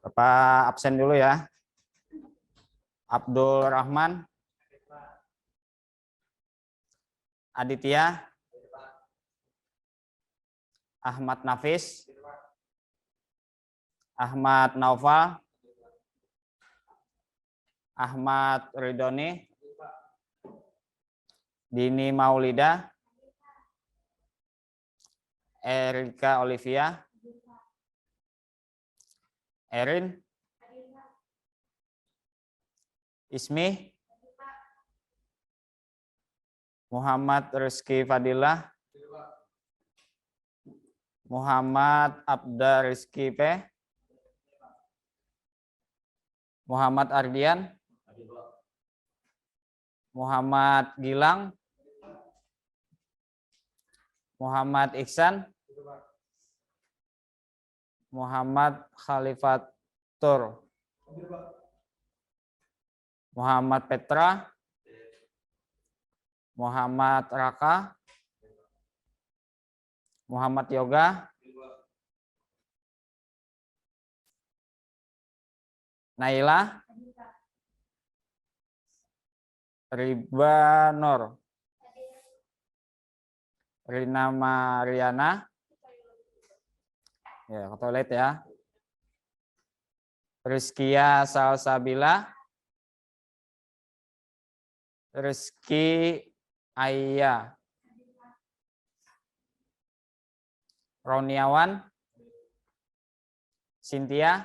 Bapak absen dulu ya. Abdul Rahman. Aditya. Ahmad Nafis. Ahmad Naufal. Ahmad Ridoni. Dini Maulida. Erika Olivia. Erin. Ismi. Muhammad Rizky Fadilah. Muhammad Abda Rizky P. Muhammad Ardian. Muhammad Gilang. Muhammad Iksan. Muhammad Khalifatur. Muhammad Petra. Muhammad Raka. Muhammad Yoga. Naila. Riba Nur. Rina Mariana. Ya, ke toilet ya. Rizkia Salsabila. Rizky Aya. Roniawan. Cynthia.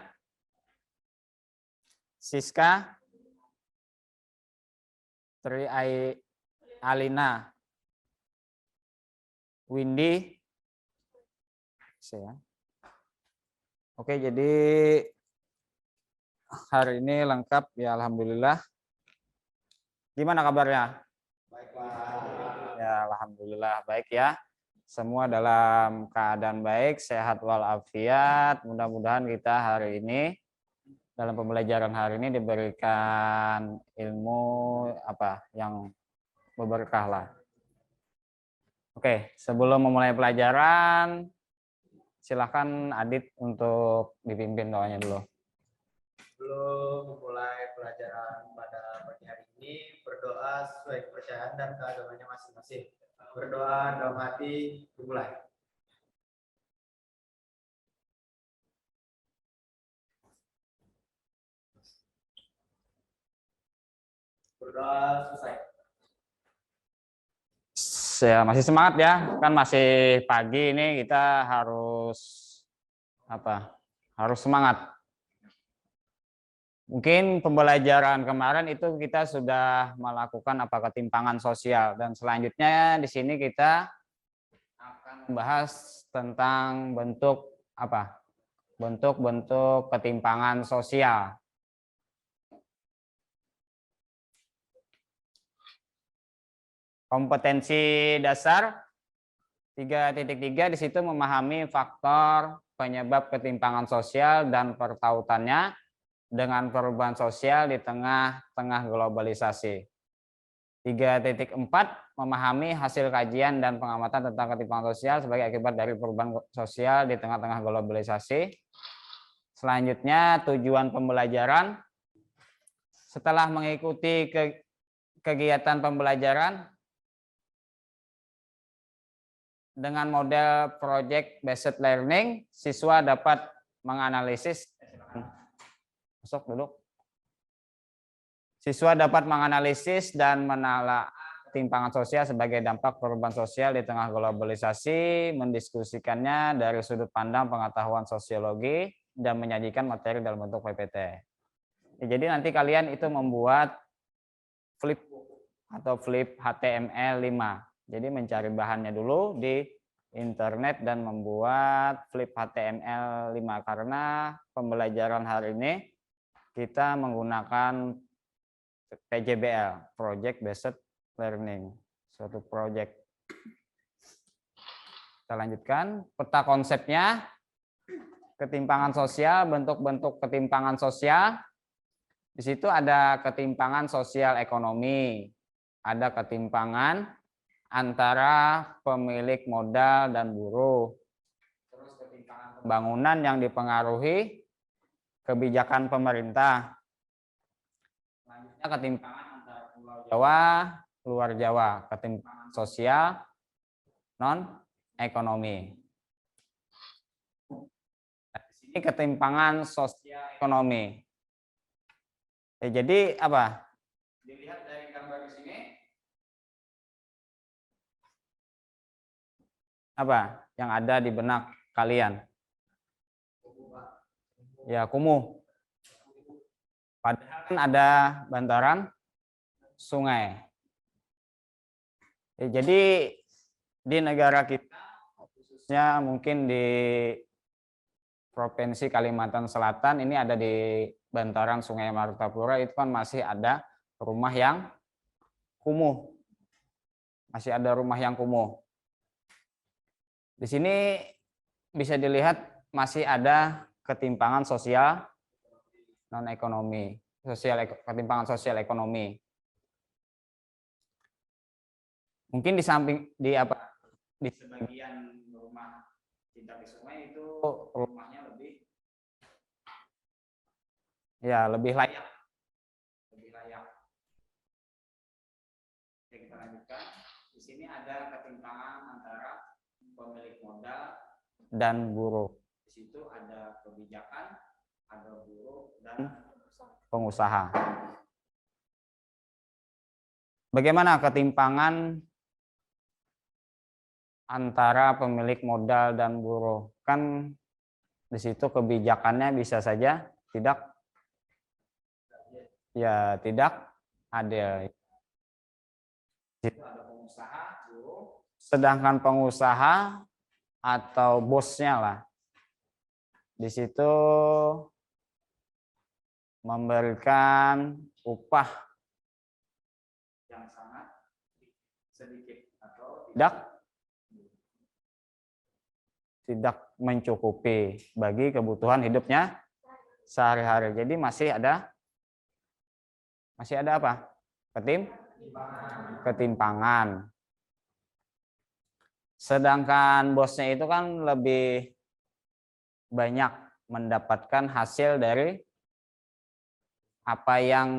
Siska. Tri Alina. Windy. Oke, jadi hari ini lengkap ya, alhamdulillah. Gimana kabarnya? Baik, Pak. Ya, alhamdulillah baik ya. Semua dalam keadaan baik, sehat walafiat. Mudah-mudahan kita hari ini dalam pembelajaran hari ini diberikan ilmu apa yang berberkah lah. Oke, sebelum memulai pelajaran, silakan Adit untuk dipimpin doanya dulu. Sebelum memulai pelajaran pada pagi hari ini, berdoa sesuai kepercayaan dan keagamannya masing-masing. Berdoa dalam hati, dimulai. Berdoa selesai. Ya, masih semangat ya, kan masih pagi ini, kita harus apa? Harus semangat. Mungkin pembelajaran kemarin itu kita sudah melakukan apa ketimpangan sosial, dan selanjutnya di sini kita akan membahas tentang bentuk apa? Bentuk-bentuk ketimpangan sosial. Kompetensi dasar 3.3 di situ memahami faktor penyebab ketimpangan sosial dan pertautannya dengan perubahan sosial di tengah-tengah globalisasi. 3.4 memahami hasil kajian dan pengamatan tentang ketimpangan sosial sebagai akibat dari perubahan sosial di tengah-tengah globalisasi. Selanjutnya tujuan pembelajaran. Setelah mengikuti kegiatan pembelajaran dengan model project based learning, siswa dapat menganalisis Siswa dapat menganalisis dan menelaah ketimpangan sosial sebagai dampak perubahan sosial di tengah globalisasi, mendiskusikannya dari sudut pandang pengetahuan sosiologi, dan menyajikan materi dalam bentuk PPT. Ya, jadi nanti kalian itu membuat flip atau flip HTML5. Jadi mencari bahannya dulu di internet dan membuat flip HTML5, karena pembelajaran hari ini kita menggunakan PJBL, Project Based Learning, suatu project. Kita lanjutkan. Peta konsepnya, ketimpangan sosial, bentuk-bentuk ketimpangan sosial. Di situ ada ketimpangan sosial ekonomi, ada ketimpangan antara pemilik modal dan buruh. Terus Pembangunan yang dipengaruhi kebijakan pemerintah. Selanjutnya ketimpangan antara Pulau Jawa, luar Jawa, ketimpangan sosial, non ekonomi. Nah, di sini ketimpangan sosial ekonomi. Jadi apa? Dilihat dari gambar di sini. Apa yang ada di benak kalian? Ya, kumuh. Padahal kan ada bantaran sungai. Jadi di negara kita, khususnya mungkin di Provinsi Kalimantan Selatan, ini ada di bantaran Sungai Martapura, itu kan masih ada rumah yang kumuh. Masih ada rumah yang kumuh. Di sini bisa dilihat masih ada ketimpangan sosial non ekonomi, ketimpangan sosial ekonomi. Mungkin di samping di sebagian rumah tidak di sungai itu rumahnya lebih layak. Lebih layak. Oke, kita lanjutkan. Di sini ada ketimpangan antara pemilik modal dan buruh. Di situ ada kebijakan, ada buruh dan pengusaha. Bagaimana ketimpangan antara pemilik modal dan buruh? Kan di situ kebijakannya bisa saja tidak adil. Di situ ada pengusaha, buruh, sedangkan pengusaha atau bosnya lah di situ memberikan upah yang sangat sedikit atau tidak mencukupi bagi kebutuhan hidupnya sehari-hari. Jadi masih ada apa? Ketimpangan. Sedangkan bosnya itu kan lebih banyak mendapatkan hasil dari apa yang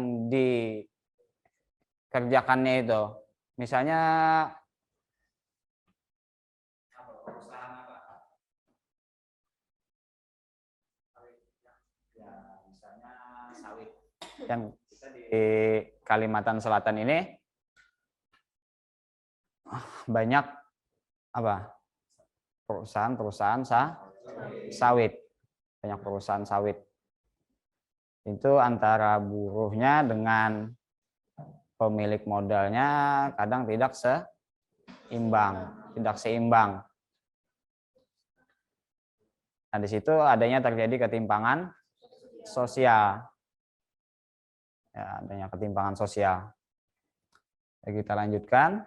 dikerjakannya itu. Misalnya perusahaan apa? Ya, misalnya sawit. Yang kita di Kalimantan Selatan ini banyak apa? Perusahaan sawit. Banyak perusahaan sawit. Itu antara buruhnya dengan pemilik modalnya kadang tidak seimbang. Nah, di situ adanya terjadi ketimpangan sosial. Ya, adanya ketimpangan sosial. Ya, kita lanjutkan.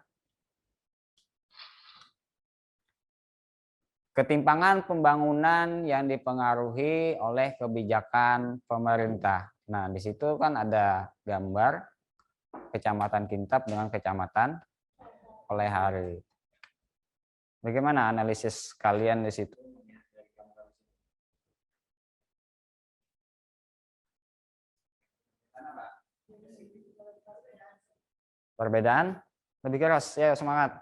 Ketimpangan pembangunan yang dipengaruhi oleh kebijakan pemerintah. Nah, di situ kan ada gambar Kecamatan Kintab dengan Kecamatan Olehari. Bagaimana analisis kalian di situ? Perbedaan? Lebih keras, ya semangat.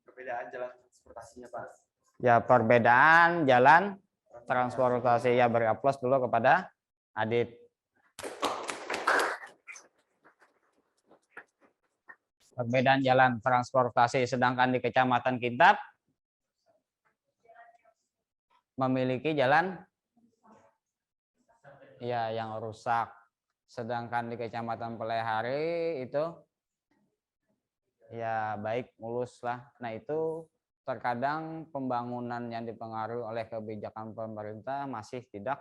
Perbedaan jalan transportasinya, Pak. Ya, perbedaan jalan transportasi. Ya, beri aplaus dulu kepada Adit. Perbedaan jalan transportasi, sedangkan di Kecamatan Kintab memiliki jalan ya yang rusak. Sedangkan di Kecamatan Pelehari itu ya baik, mulus lah. Nah, itu terkadang pembangunan yang dipengaruhi oleh kebijakan pemerintah masih tidak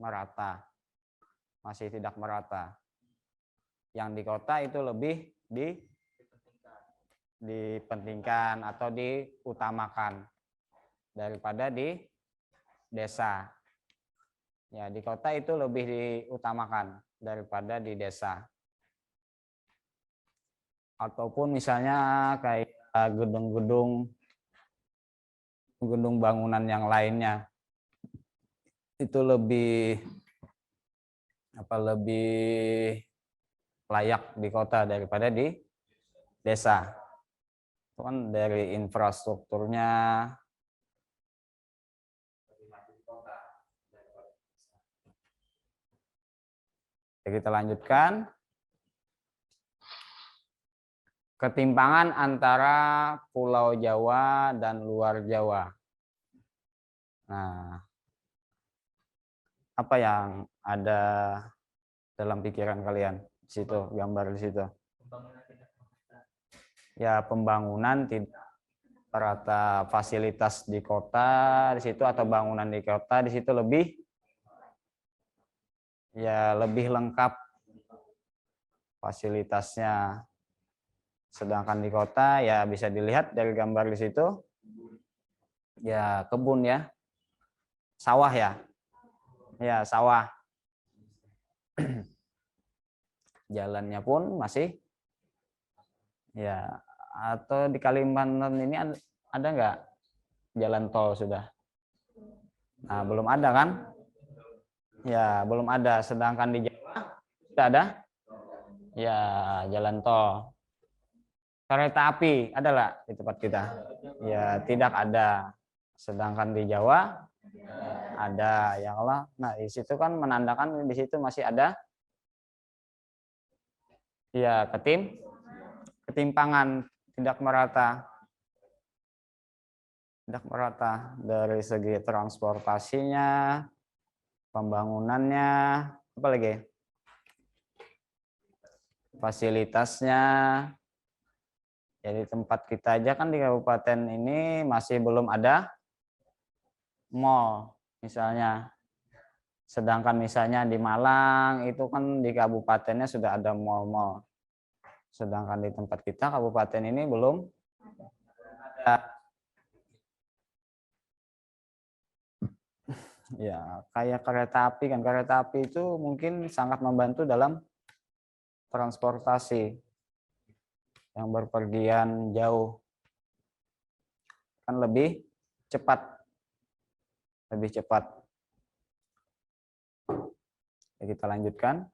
merata. Yang di kota itu lebih dipentingkan atau diutamakan daripada di desa. Ya, di kota itu lebih diutamakan daripada di desa. Ataupun misalnya kayak gedung bangunan yang lainnya. itu lebih layak di kota daripada di desa. Itu kan dari infrastrukturnya. Oke, kita lanjutkan. Ketimpangan antara Pulau Jawa dan luar Jawa. Nah, apa yang ada dalam pikiran kalian di situ, gambar di situ? Ya, pembangunan tidak rata, fasilitas di kota di situ atau bangunan di kota di situ lebih lengkap fasilitasnya. Sedangkan di kota ya bisa dilihat dari gambar di situ ya kebun ya, sawah ya. Ya, sawah. Jalannya pun masih ya, atau di Kalimantan ini ada nggak jalan tol sudah? Nah, belum ada kan? Ya, belum ada. Sedangkan di Jawa sudah ada? Ya, jalan tol. Kereta api ada nggak di tempat kita? Ya, tidak ada. Sedangkan di Jawa ada. Ya Allah. Nah, di situ kan menandakan di situ masih ada ya ketimpangan, tidak merata. Tidak merata dari segi transportasinya, pembangunannya, apa lagi? Fasilitasnya. Jadi tempat kita aja kan di kabupaten ini masih belum ada mall misalnya. Sedangkan misalnya di Malang itu kan di kabupatennya sudah ada mall-mall. Sedangkan di tempat kita kabupaten ini belum ada. Ya, kayak kereta api kan. Kereta api itu mungkin sangat membantu dalam transportasi yang berpergian jauh. Kan lebih cepat. Lebih cepat. Ya, kita lanjutkan.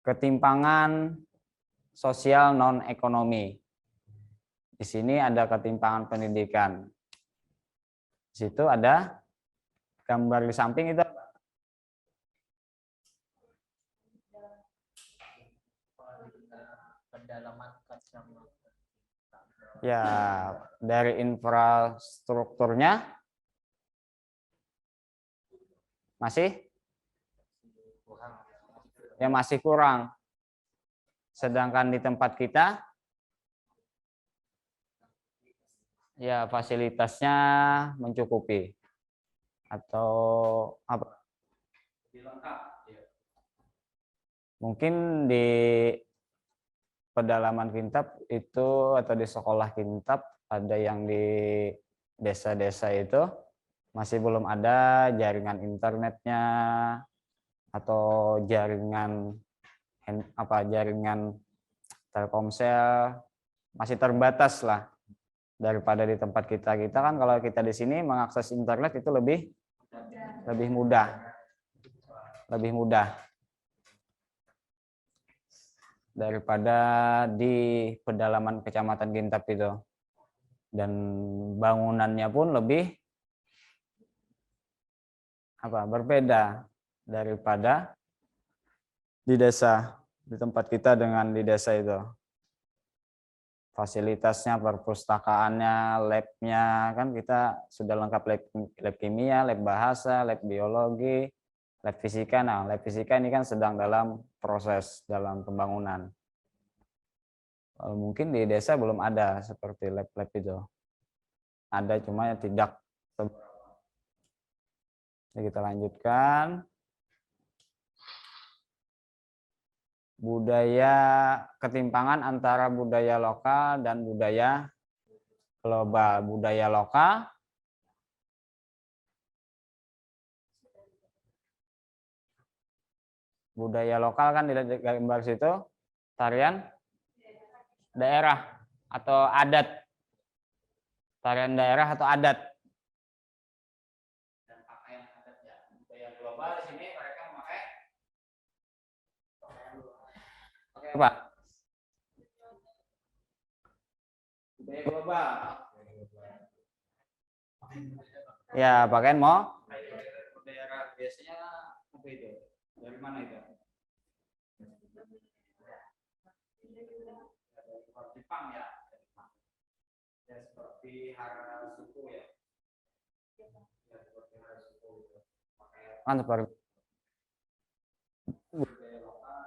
Ketimpangan sosial non-ekonomi. Di sini ada ketimpangan pendidikan. Di situ ada gambar di samping itu. Ya, dari infrastrukturnya masih kurang. Sedangkan di tempat kita ya fasilitasnya mencukupi atau apa? Mungkin di pedalaman Kintab itu atau di sekolah Kintab ada yang di desa-desa itu masih belum ada jaringan internetnya atau jaringan Telkomsel, masih terbatas lah daripada di tempat kita. Kita kan kalau kita di sini mengakses internet itu lebih mudah. Lebih mudah daripada di pedalaman Kecamatan Kintab itu. Dan bangunannya pun lebih berbeda daripada di desa, di tempat kita dengan di desa itu. Fasilitasnya, perpustakaannya, lab-nya, kan kita sudah lengkap lab kimia, lab bahasa, lab biologi, lab fisika. Nah, lab fisika ini kan sedang dalam proses, dalam pembangunan. Mungkin di desa belum ada seperti lab-lab itu. Ada, cuma tidak. Jadi kita lanjutkan. Ketimpangan antara budaya lokal dan budaya global. Budaya lokal kan di gambar situ tarian daerah atau adat. tarian daerah atau adat. Dan pakaian adat ya. Budaya global di sini mereka memakai apa? Budaya global. Ya, pakaian mau daerah biasanya apa itu? Dari mana itu? Jepang ya. Ya seperti Harajuku ya. Ya seperti Harajuku itu. Kan seperti budaya lokal.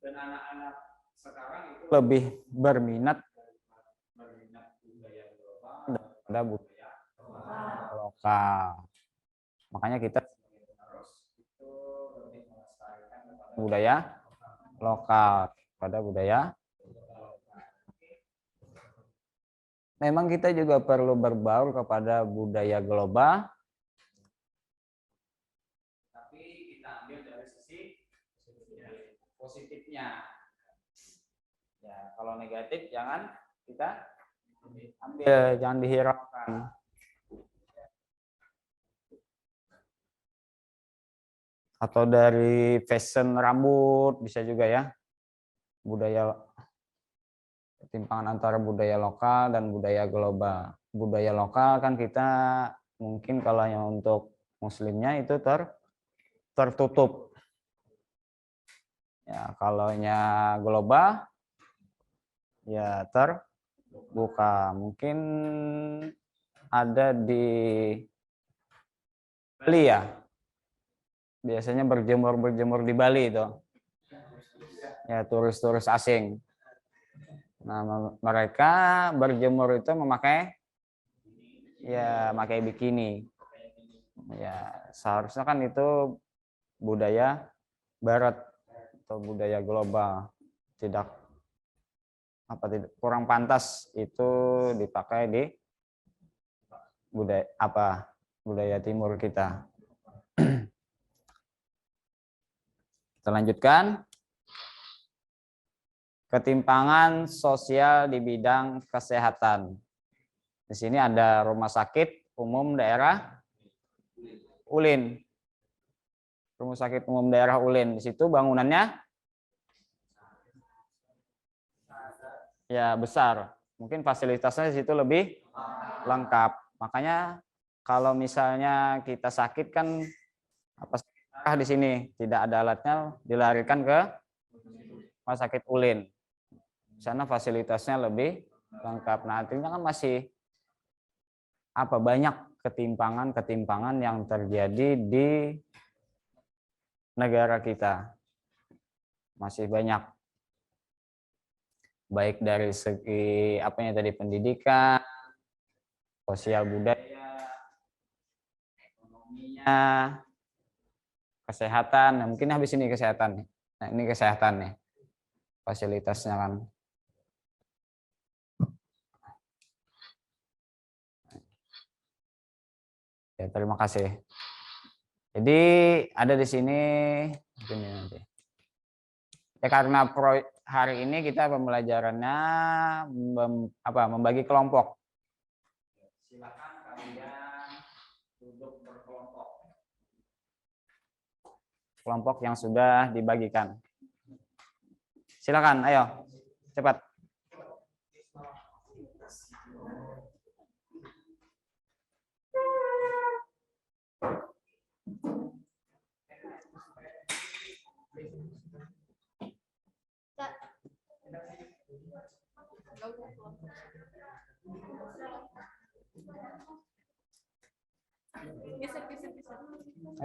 Dan anak-anak sekarang itu lebih berminat budaya global daripada budaya lokal. Makanya kita harus itu lebih melestarikan budaya lokal pada budaya. Memang kita juga perlu berbaur kepada budaya global, tapi kita ambil dari sisi positifnya. Ya, kalau negatif jangan kita ambil, jangan dihiraukan. Atau dari fashion rambut bisa juga ya, budaya ketimpangan antara budaya lokal dan budaya global. Budaya lokal kan kita mungkin kalau yang untuk muslimnya itu tertutup. Ya, kalau global ya terbuka. Mungkin ada di Bali ya. Biasanya berjemur di itu. Ya, turis-turis asing. Nah, mereka berjemur itu memakai bikini. Ya, seharusnya kan itu budaya barat atau budaya global. Tidak kurang pantas itu dipakai di budaya timur kita. Kita lanjutkan. Ketimpangan sosial di bidang kesehatan. Di sini ada Rumah Sakit Umum Daerah Ulin. Rumah Sakit Umum Daerah Ulin. Di situ bangunannya ya besar. Mungkin fasilitasnya di situ lebih lengkap. Makanya kalau misalnya kita sakit kan di sini tidak ada alatnya, dilarikan ke Rumah Sakit Ulin. Di sana fasilitasnya lebih lengkap. Nah, artinya kan masih banyak ketimpangan yang terjadi di negara kita. Masih banyak. Baik dari segi pendidikan, sosial budaya, ekonominya, kesehatan. Nah, mungkin habis ini kesehatan. Nah, ini kesehatan nih. Fasilitasnya kan. Ya, terima kasih. Jadi ada di sini nanti. Ya, karena hari ini kita pembelajarannya membagi kelompok. Silakan kalian duduk berkelompok. Kelompok yang sudah dibagikan. Silakan, ayo, cepat.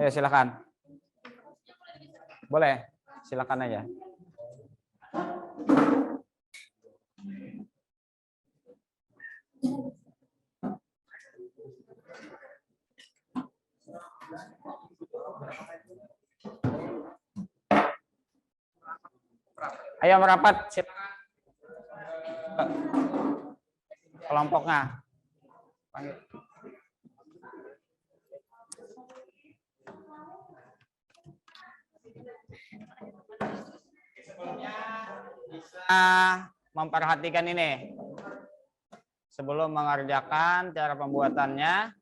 Ayo silakan. Boleh, silakan aja. Ayo merapat, silakan. Kelompoknya. Panggil. Sebelumnya bisa memperhatikan ini. Sebelum mengerjakan cara pembuatannya,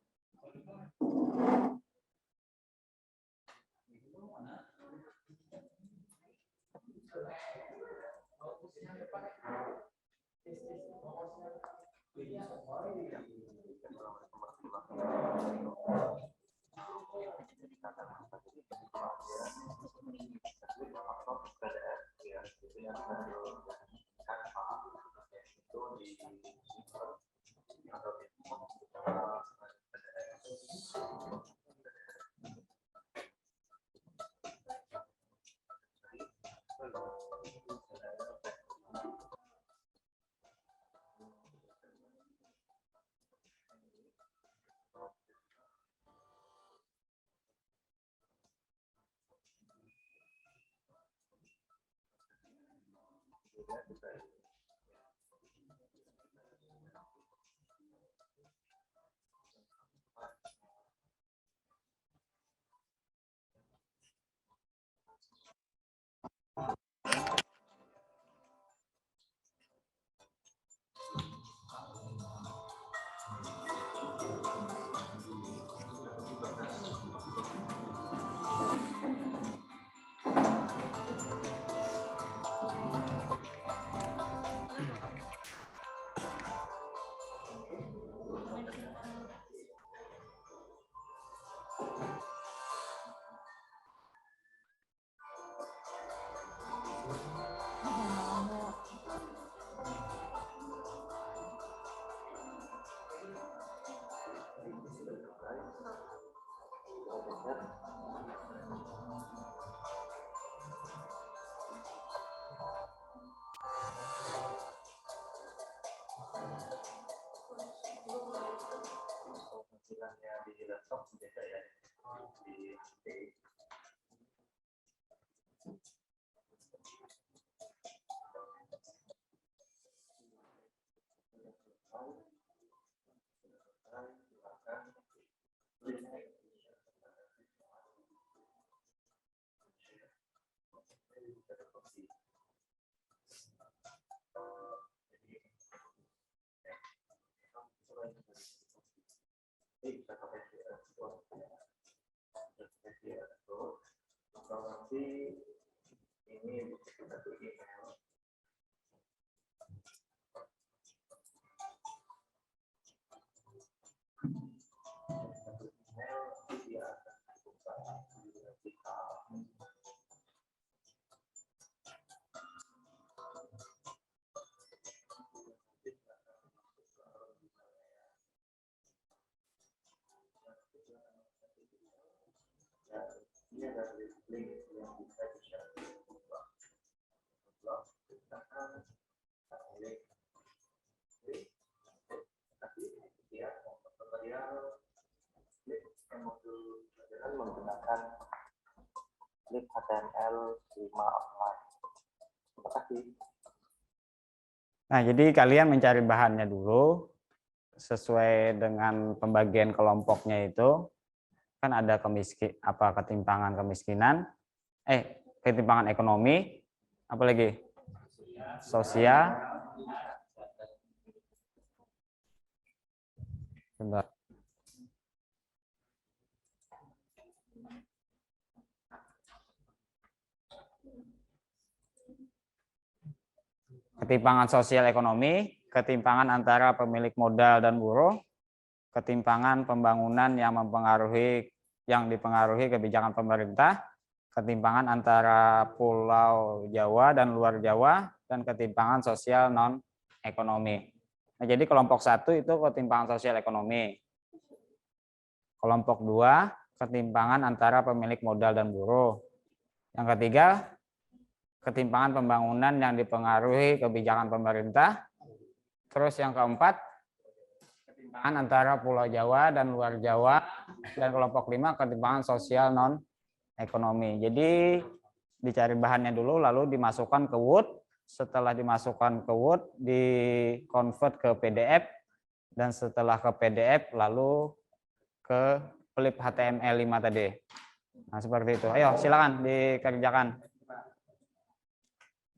menggunakan link HTML 5 online. Terima kasih. Nah, jadi kalian mencari bahannya dulu sesuai dengan pembagian kelompoknya itu. Kan ada ketimpangan kemiskinan, ketimpangan ekonomi, apa lagi? Sosial. Bentar. Ketimpangan sosial ekonomi, ketimpangan antara pemilik modal dan buruh, ketimpangan pembangunan yang dipengaruhi kebijakan pemerintah, ketimpangan antara Pulau Jawa dan luar Jawa, dan ketimpangan sosial non ekonomi. Nah, jadi kelompok 1 itu ketimpangan sosial ekonomi. Kelompok 2 ketimpangan antara pemilik modal dan buruh. Yang ketiga, ketimpangan pembangunan yang dipengaruhi kebijakan pemerintah. Terus yang keempat, ketimpangan antara Pulau Jawa dan luar Jawa. Dan kelompok 5, ketimpangan sosial non ekonomi. Jadi dicari bahannya dulu, lalu dimasukkan ke Word. Setelah dimasukkan ke Word, di convert ke PDF. Dan setelah ke PDF, lalu ke flip HTML5 tadi. Nah, seperti itu. Ayo, silakan dikerjakan.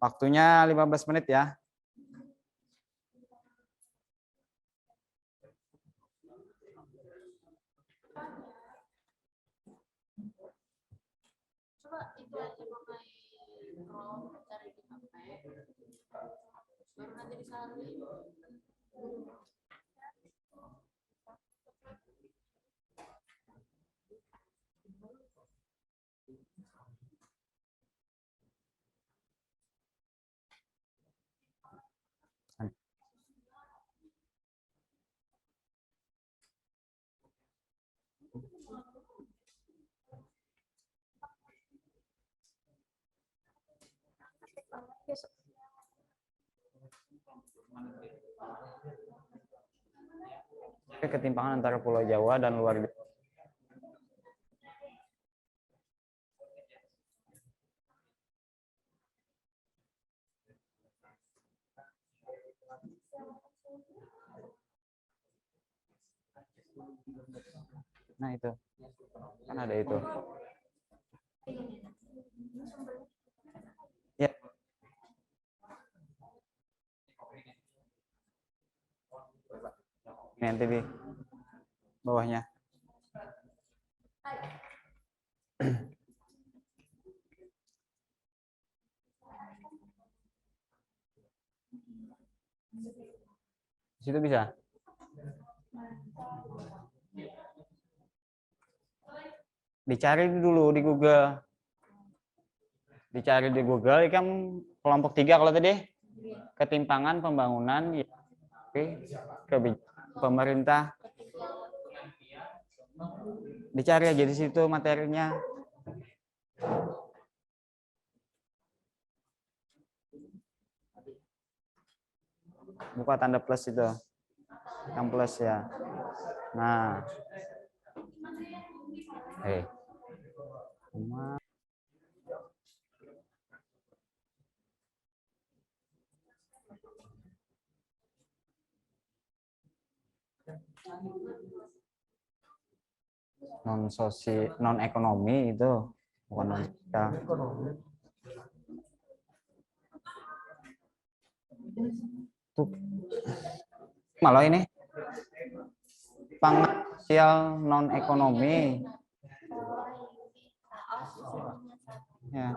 Waktunya 15 menit ya. Coba itu aja pakai Chrome, cari di HP, baru nanti disalin. Ketimpangan antara Pulau Jawa dan luar Jawa. Nah itu kan ada itu ya. Ini nanti di bawahnya. Di situ bisa. Dicari dulu di Google. Dicari di Google, kan kelompok 3 kalau tadi ketimpangan pembangunan kebijakan pemerintah. Dicari aja di situ materinya. Buka tanda plus itu. Yang plus ya. Nah. Non ekonomi itu bukan non sosial. Tuh. Malah ini pangan sosial non ekonomi. Ya.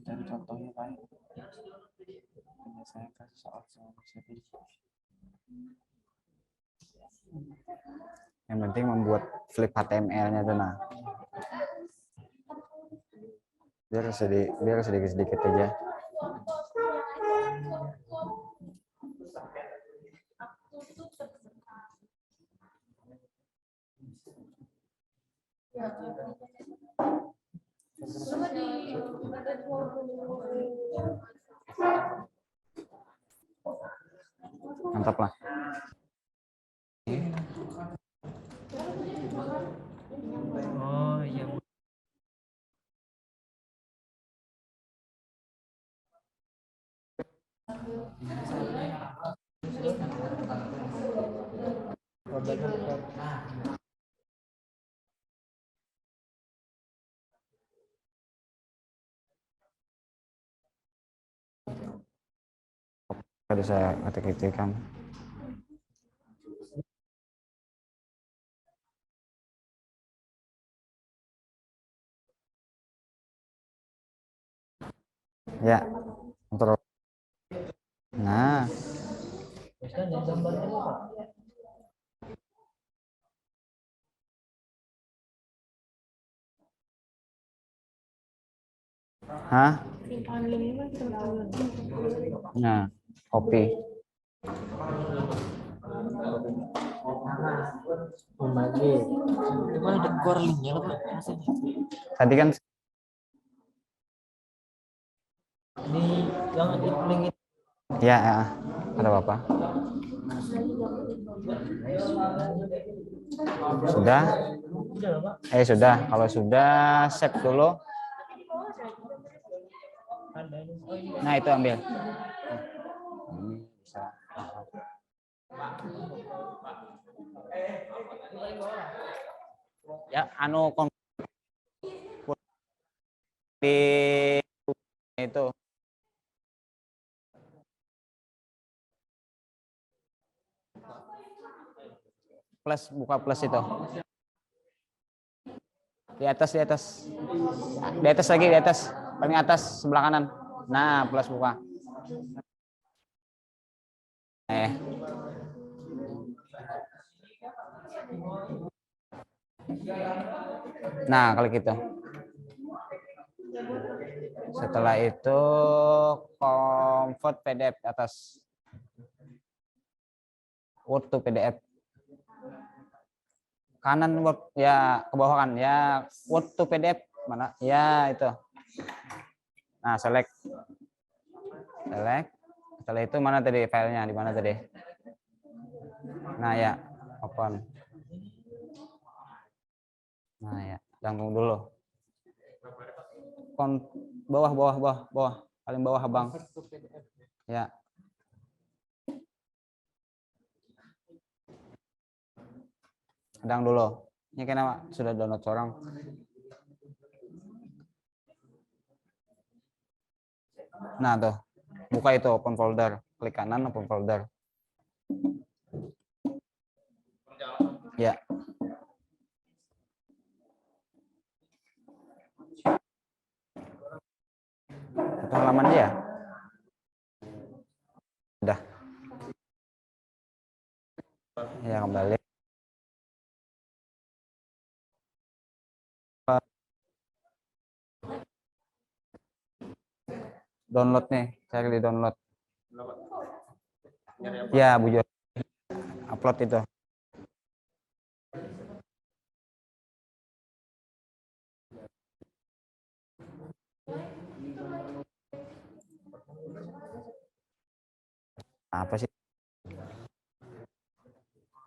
Dan contohnya baik. Saya kasih soal Yang penting membuat flip HTML-nya tuh nah. Biar sedikit-sedikit aja. Mantap lah. oh iya Bu. Tadi saya ketik-ketikkan. Ya, kontrol. Nah, hah? Nah, kopi. Membagi. Gimana dekor linknya lah Pak? Rasanya. Tadi kan Di yang link itu. ya, ya. Ada apa? Sudah? Udah lah Pak. Sudah. Kalau sudah, save dulu. Ada ini. Oh, iya. Nah, itu ambil. Ini bisa. Ya, anu di itu. Plus, buka plus itu. Di atas, di atas. Di atas lagi, di atas. Paling atas, sebelah kanan. Nah, plus buka. Nah, kalau gitu. Setelah itu convert PDF atas. Word to PDF. Kanan Word ya, ke bawah kan ya, Word to PDF mana? Ya, itu. Nah, select. Select. Setelah itu mana tadi filenya? Di mana tadi? Nah, ya, open. Nah, ya, tunggu dulu. Bawah, bawah, bawah, bawah. Paling bawah, Abang. Ya. Sedang dulu. Ini kenapa sudah download seorang. Nah, tuh. Buka itu open folder. Klik kanan open folder. Ya. Satu halaman dia. Udah. Ya, kembali. Download nih, cari di download. Ya, Bu Jo. Upload itu. Apa sih?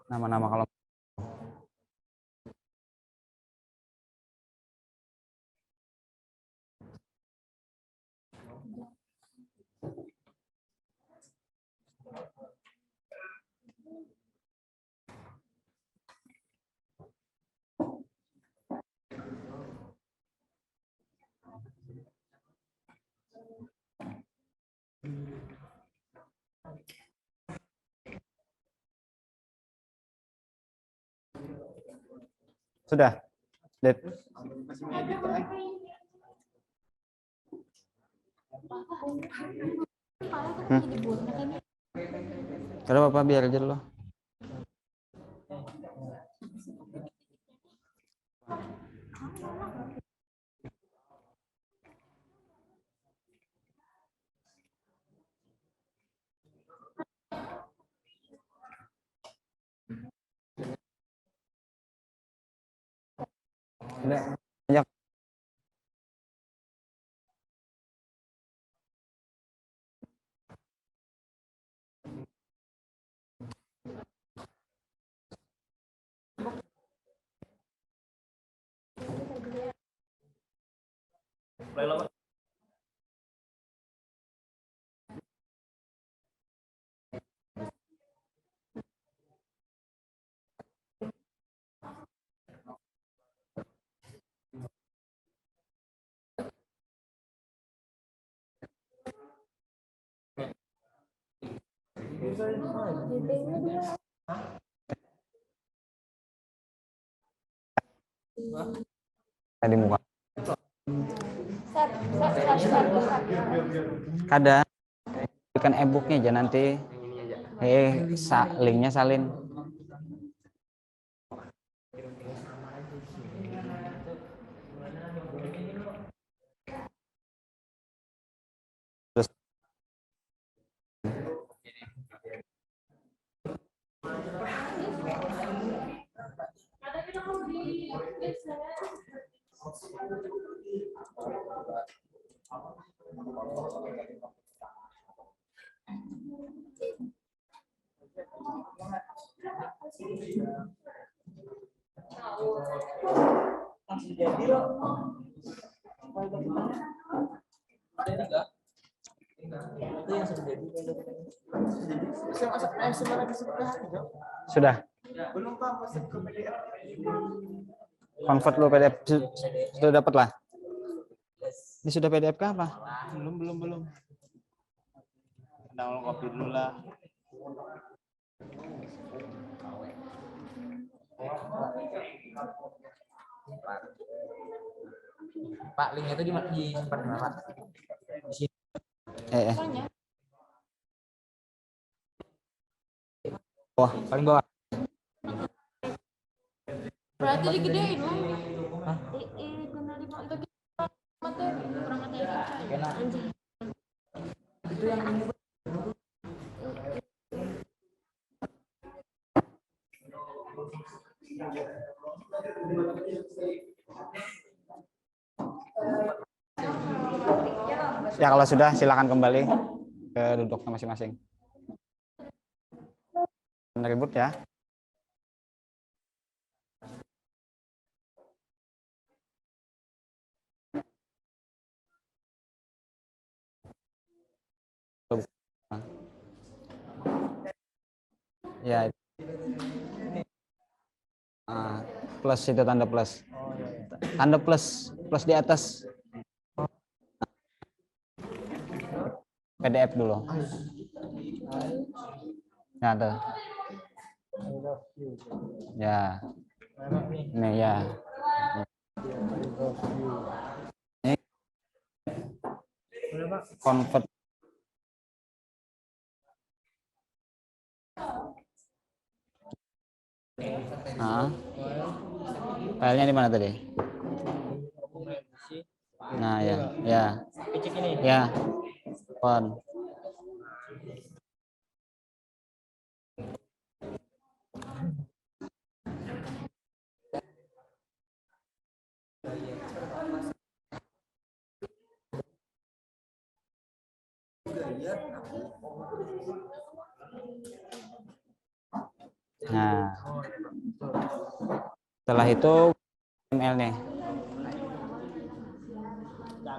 Nama-nama kalau sudah. Lihat. Kalau Bapak biar aja dulu. Banyak. Tadi muka. Kada kan e-booknya aja nanti. Linknya salin. Terus sudah. Convert lu PDF sudah dapat lah. Ini sudah PDF kah apa? Belum. Download copy dulu lah. Pak, linknya itu disimpan di mana, Pak? Di sini. Wah, Paling bawah. Berarti digedein lah. Guna untuk materi kurang materi. Anjing. Itu yang ini. ya kalau sudah silakan kembali ke duduknya masing-masing. Ribut ya. Ya. Plus itu tanda plus. Tanda plus di atas. PDF dulu. Ya, tuh. Ya. Nih ya. Ini convert. Filenya di mana tadi? Nah, ya. Ya. Font. Nah, setelah itu HTML nih.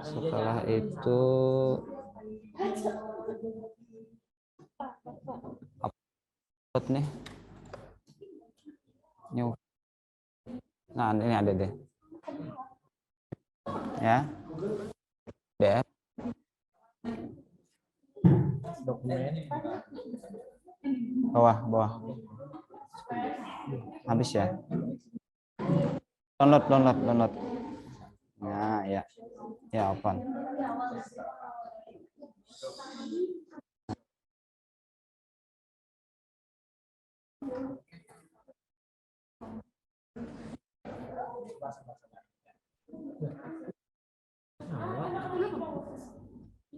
Setelah itu upload nih. New. Nah, ini ada deh. Ya. PDF. Dokumen. Bawah. Habis ya. Download. Nah, ya. Ya, open.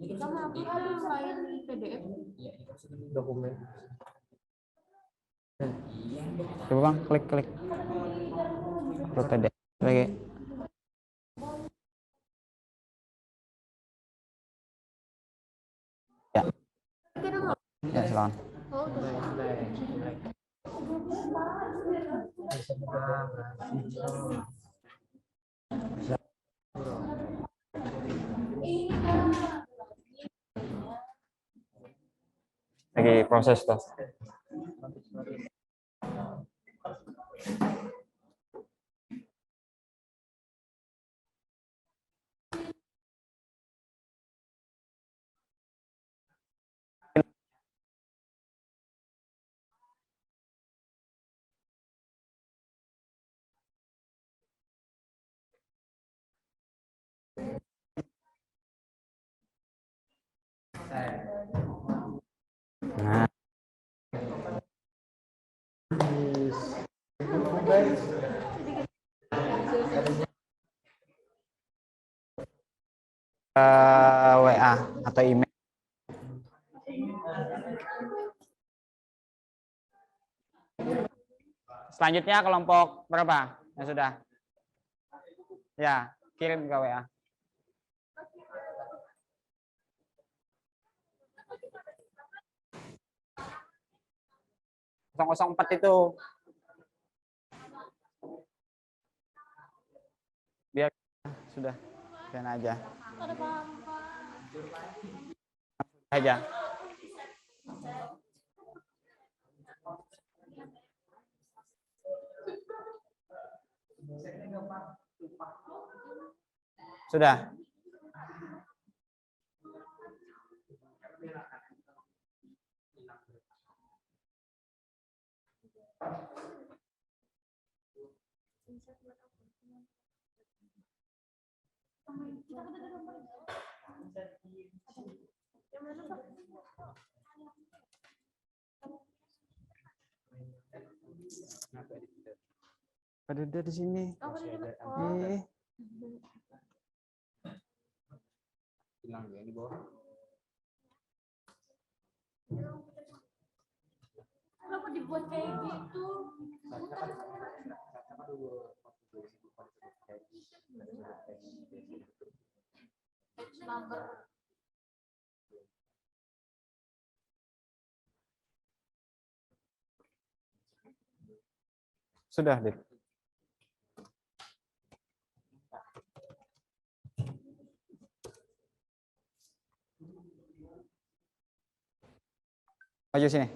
Kita mau upload lain PDF. Dokumen. Coba Bang, klik. Upload PDF lagi. Ya. Ya, silakan. Oh, Lagi proses tuh. WA atau email. Selanjutnya kelompok berapa yang sudah? Ya, kirim ke WA. .004 itu. Biar sudah. Kian aja. Aja. Sudah. Ada di sini. Hilang ya di bawah. Kenapa dibuat kayak gitu? Number. Sudah, Dik. Maju sini.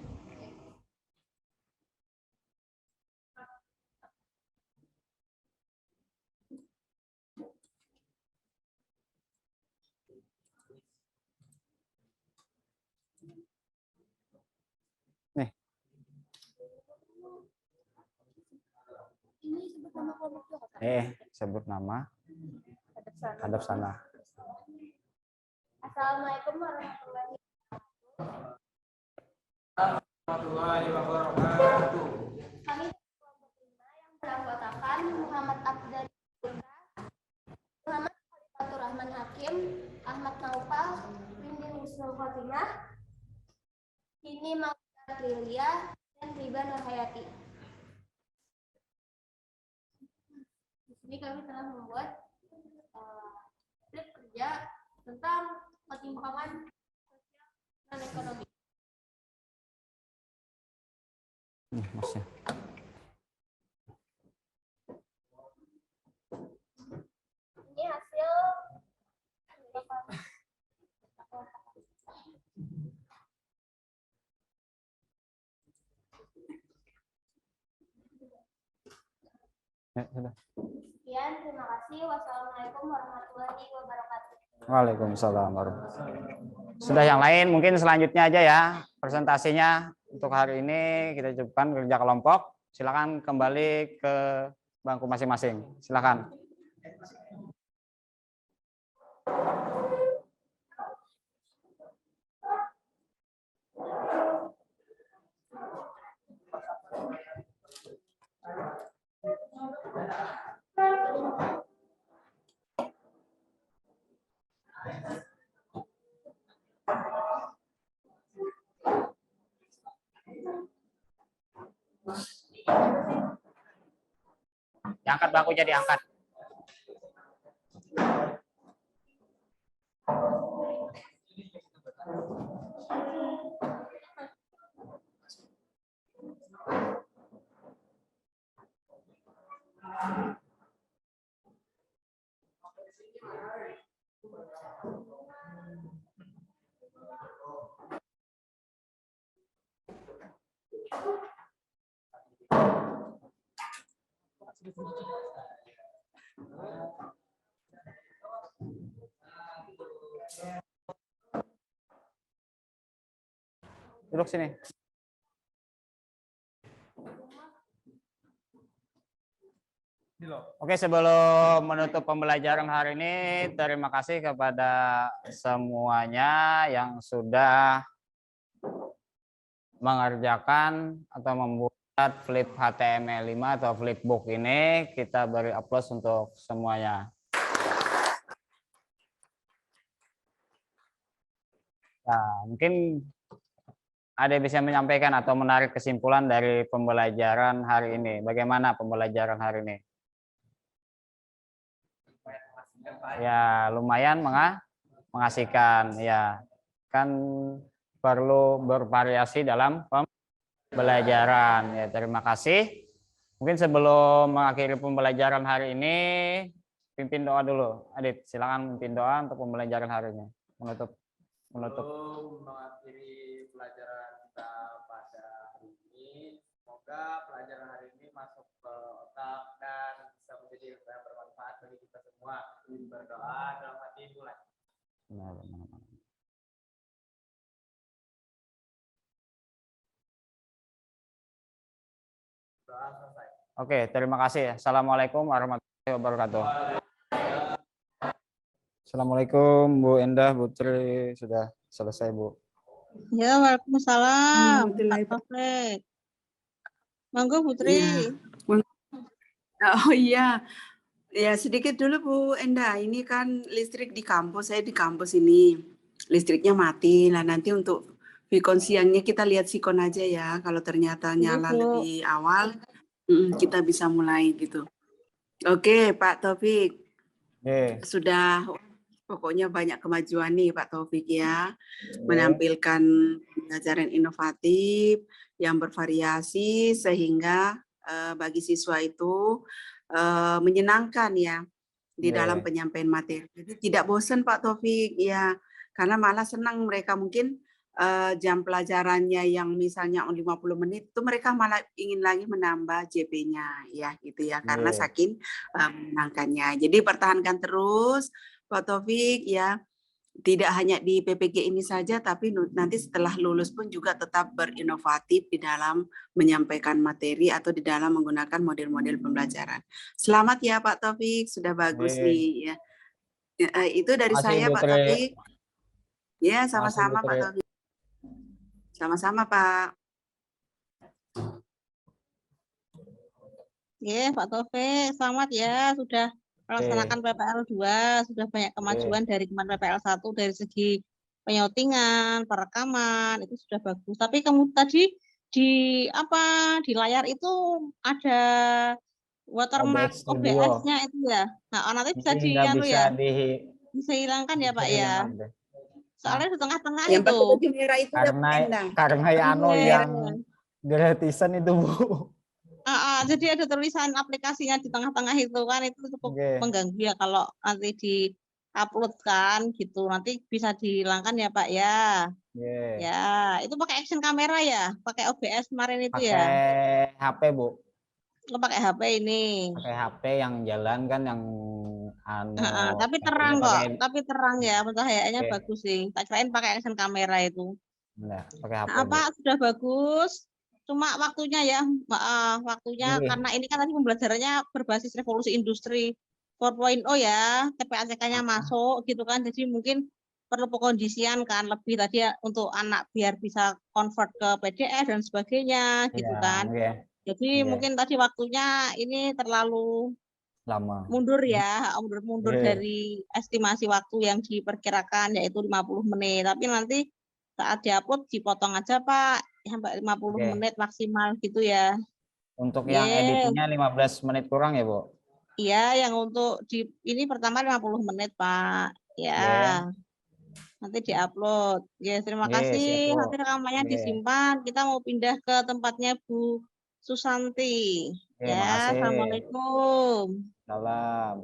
Nih. Ini sebut nama kelompok juga, Kak? Sebut nama. Hadap sana. Assalamualaikum warahmatullahi wabarakatuh. Kami kelompok 5 yang beranggotakan Muhammad Abdul Muhammad Khalifatur Rahman Hakim, Ahmad Naufal, Windy Husnul Khotimah, Dini Maulidah Trilia, dan Riba Nurhayati. Di sini kami telah membuat slip kerja tentang pertimbangan sosial dan ekonomi. Masya. Ini hasil Sudah. sekian, terima kasih. Wassalamualaikum warahmatullahi wabarakatuh. Waalaikumsalam warahmatullahi wabarakatuh. Sudah, yang lain mungkin selanjutnya aja ya presentasinya untuk hari ini kita cukupkan kerja kelompok. Silakan kembali ke bangku masing-masing. Silakan. Diangkat bangkunya, diangkat. Duduk sini. Oke, sebelum menutup pembelajaran hari ini, terima kasih kepada semuanya yang sudah mengerjakan atau membuat flip HTML5 atau flipbook ini. Kita beri aplaus untuk semuanya. Nah, mungkin ada yang bisa menyampaikan atau menarik kesimpulan dari pembelajaran hari ini. Bagaimana pembelajaran hari ini? Ya, lumayan mengasihkan. Ya, kan perlu bervariasi dalam pembelajaran. Ya, terima kasih. Mungkin sebelum mengakhiri pembelajaran hari ini, pimpin doa dulu. Adit, silakan pimpin doa untuk pembelajaran hari ini. Menutup. Sebelum mengakhiri pelajaran kita pada hari ini, semoga pelajaran hari ini masuk ke otak dan bisa menjadi ilmu yang bermanfaat bagi kita semua. Berdoa dalam hati mulai. Doa selesai. Oke, terima kasih. Assalamualaikum warahmatullahi wabarakatuh. Assalamualaikum Bu Endah, Bu Tri. Sudah selesai, Bu. Ya, waalaikumsalam. Pak Taufik. Monggo Putri. Oh iya, ya sedikit dulu Bu Endah. Ini kan listrik di kampus, saya di kampus ini. Listriknya mati. Nah nanti untuk Vicon siangnya kita lihat Sikon aja ya. Kalau ternyata nyala lebih awal, kita bisa mulai gitu. Oke Pak Taufik, sudah pokoknya banyak kemajuan nih Pak Taufik ya. Menampilkan pembelajaran inovatif yang bervariasi sehingga bagi siswa itu menyenangkan ya di dalam penyampaian materi. Jadi tidak bosan Pak Taufik ya, karena malah senang mereka mungkin jam pelajarannya yang misalnya 50 menit itu mereka malah ingin lagi menambah JP-nya ya gitu ya, karena saking menyenangkannya. Jadi pertahankan terus Pak Taufik ya. Tidak hanya di PPG ini saja, tapi nanti setelah lulus pun juga tetap berinovatif di dalam menyampaikan materi atau di dalam menggunakan model-model pembelajaran. Selamat ya Pak Taufik, sudah bagus nih ya. Itu dari saya Pak Taufik. Ya, sama-sama Pak Taufik. Sama-sama Pak. Ya, Pak Taufik, selamat ya sudah melaksanakan PPL 2, sudah banyak kemajuan dari kemarin PPL 1 dari segi penyoutingan, perekaman, itu sudah bagus. Tapi kamu tadi di layar itu ada watermark OBS-nya itu ya. Nah, nanti bisa bisa hilangkan ya Pak ya. Soalnya di tengah-tengah yang itu. Karena yang gratisan itu Bu. Jadi ada tulisan aplikasinya di tengah-tengah itu kan, itu cukup mengganggu ya kalau nanti di-upload kan gitu. Nanti bisa dihilangkan ya Pak ya. Ya, itu pakai action kamera ya, pakai OBS kemarin itu ya. Pakai HP Bu. Pakai HP ini. Pakai HP yang jalan kan yang tapi terang kok, tapi terang ya, pencahayaannya bagus sih. Tak kirain pakai action kamera itu. Nah, pakai HP. Pak sudah bagus. Cuma waktunya ya, waktunya karena ini kan tadi pembelajarannya berbasis revolusi industri 4.0 ya, TPACK-nya masuk gitu kan, jadi mungkin perlu pengkondisian kan lebih tadi ya, untuk anak biar bisa convert ke PDF dan sebagainya gitu kan. Jadi mungkin tadi waktunya ini terlalu lama. Mundur ya, mundur dari estimasi waktu yang diperkirakan yaitu 50 menit. Tapi nanti saat diupload dipotong aja Pak, sampai 50 menit maksimal gitu ya. Untuk yang editnya 15 menit kurang ya Bu? Iya, yang untuk ini pertama 50 menit Pak. Ya. Nanti diupload. Ya, terima kasih. Nanti rekamannya disimpan. Kita mau pindah ke tempatnya Bu Susanti. Ya, assalamualaikum. Salam.